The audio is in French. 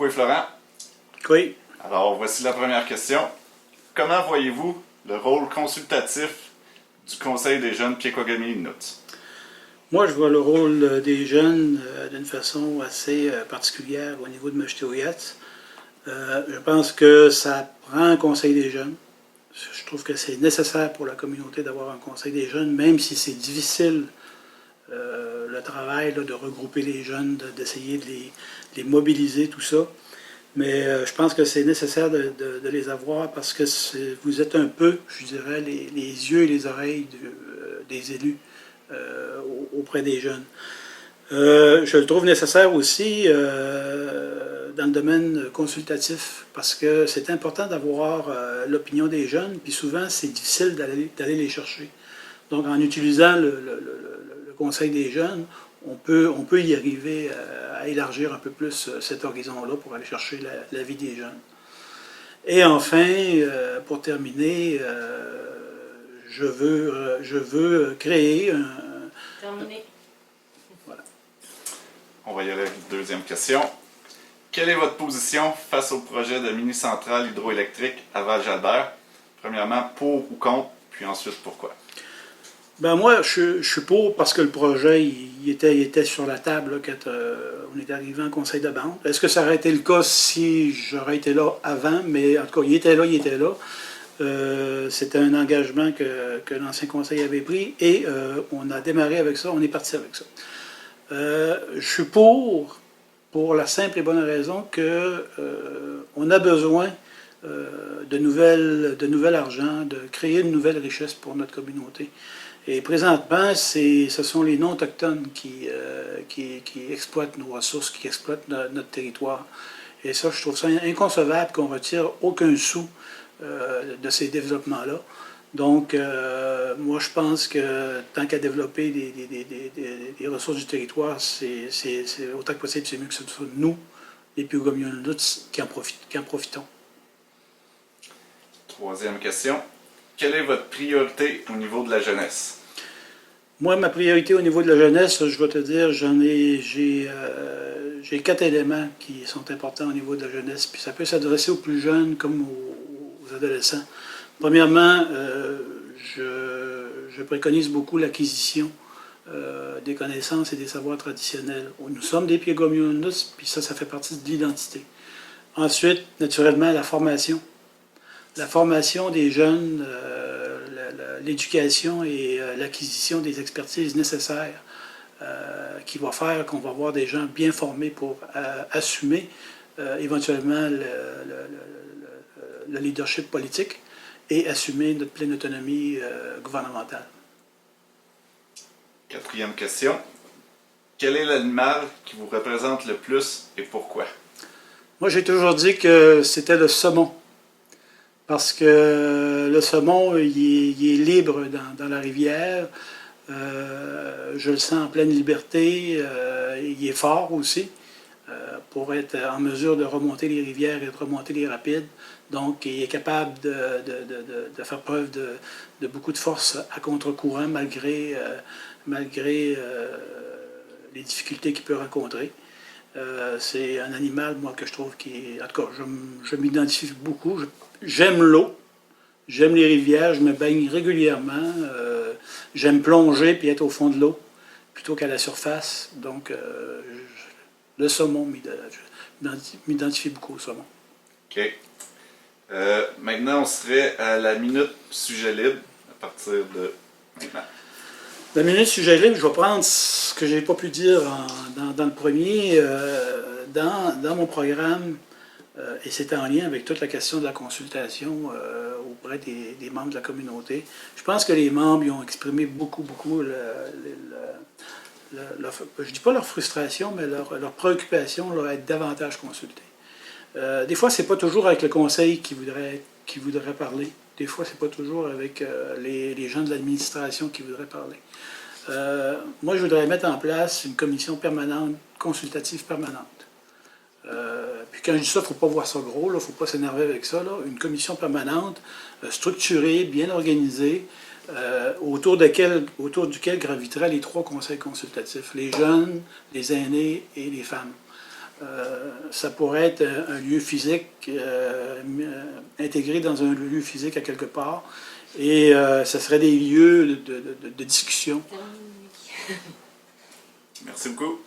Coué Florent. Oui. Alors, voici la première question. Comment voyez-vous le rôle consultatif du Conseil des jeunes Piekogami-Inuits? Moi, je vois le rôle des jeunes d'une façon assez particulière au niveau de Meshtouyet. Je pense que ça prend un Conseil des jeunes. Je trouve que c'est nécessaire pour la communauté d'avoir un Conseil des jeunes, même si c'est difficile le travail là, de regrouper les jeunes, d'essayer de les mobiliser, tout ça. Mais je pense que c'est nécessaire de les avoir parce que vous êtes un peu, je dirais, les yeux et les oreilles des élus auprès des jeunes. Je le trouve nécessaire aussi dans le domaine consultatif parce que c'est important d'avoir l'opinion des jeunes, puis souvent c'est difficile d'aller les chercher. Donc en utilisant le Conseil des jeunes, on peut y arriver à élargir un peu plus cet horizon-là pour aller chercher l'avis des jeunes. Et enfin, pour terminer, je veux créer un... Terminé. Voilà. On va y aller avec la deuxième question. Quelle est votre position face au projet de mini-centrale hydroélectrique à Val-Jalbert? Premièrement, pour ou contre, puis ensuite pourquoi? Ben moi, je suis pour parce que le projet, il était sur la table là, quand on est arrivé en conseil de bande. Est-ce que ça aurait été le cas si j'aurais été là avant? Mais en tout cas, il était là. C'était un engagement que l'ancien conseil avait pris et on a démarré avec ça, on est parti avec ça. Je suis pour la simple et bonne raison que on a besoin de nouvel argent, de créer une nouvelle richesse pour notre communauté. Et présentement, ce sont les non-autochtones qui exploitent nos ressources, qui exploitent notre territoire. Et ça, je trouve ça inconcevable qu'on retire aucun sou de ces développements-là. Donc, moi, je pense que tant qu'à développer des ressources du territoire, c'est autant que possible, c'est mieux que ce soit nous, les Piekogami-Inuits, qui en profitons. Troisième question. Quelle est votre priorité au niveau de la jeunesse? Moi, ma priorité au niveau de la jeunesse, je vais te dire, j'ai 4 éléments qui sont importants au niveau de la jeunesse. Puis ça peut s'adresser aux plus jeunes comme aux adolescents. Premièrement, je préconise beaucoup l'acquisition des connaissances et des savoirs traditionnels. Nous sommes des Piekogami-Inuits, puis ça fait partie de l'identité. Ensuite, naturellement, la formation. La formation des jeunes, l'éducation et l'acquisition des expertises nécessaires qui va faire qu'on va avoir des gens bien formés pour assumer éventuellement le leadership politique et assumer notre pleine autonomie gouvernementale. Quatrième question. Quel est l'animal qui vous représente le plus et pourquoi? Moi, j'ai toujours dit que c'était le saumon. Parce que le saumon, il est libre dans la rivière. Je le sens en pleine liberté. Il est fort aussi pour être en mesure de remonter les rivières et de remonter les rapides. Donc, il est capable de faire preuve de beaucoup de force à contre-courant malgré les difficultés qu'il peut rencontrer. C'est un animal, moi, que je trouve qui est... En tout cas, je m'identifie beaucoup. J'aime l'eau, j'aime les rivières, je me baigne régulièrement. J'aime plonger puis être au fond de l'eau plutôt qu'à la surface. Donc, le saumon, je m'identifie beaucoup au saumon. OK. Maintenant, on serait à la minute sujet libre à partir de maintenant. La minute sujet libre, je vais prendre ce que je n'ai pas pu dire dans le premier. Dans mon programme, et c'est en lien avec toute la question de la consultation auprès des membres de la communauté. Je pense que les membres ils ont exprimé beaucoup, je ne dis pas leur frustration, mais leur préoccupation là, à être davantage consultés. Des fois, ce n'est pas toujours avec le conseil qui voudrait parler. Des fois, ce n'est pas toujours avec les gens de l'administration qui voudraient parler. Moi, je voudrais mettre en place une commission permanente, consultative permanente. Puis quand je dis ça, il ne faut pas voir ça gros, il ne faut pas s'énerver avec ça. Là. Une commission permanente, structurée, bien organisée, autour duquel graviteraient les 3 conseils consultatifs, les jeunes, les aînés et les femmes. ça pourrait être un lieu physique intégré dans un lieu physique à quelque part. Et ce serait des lieux de discussion. Merci beaucoup.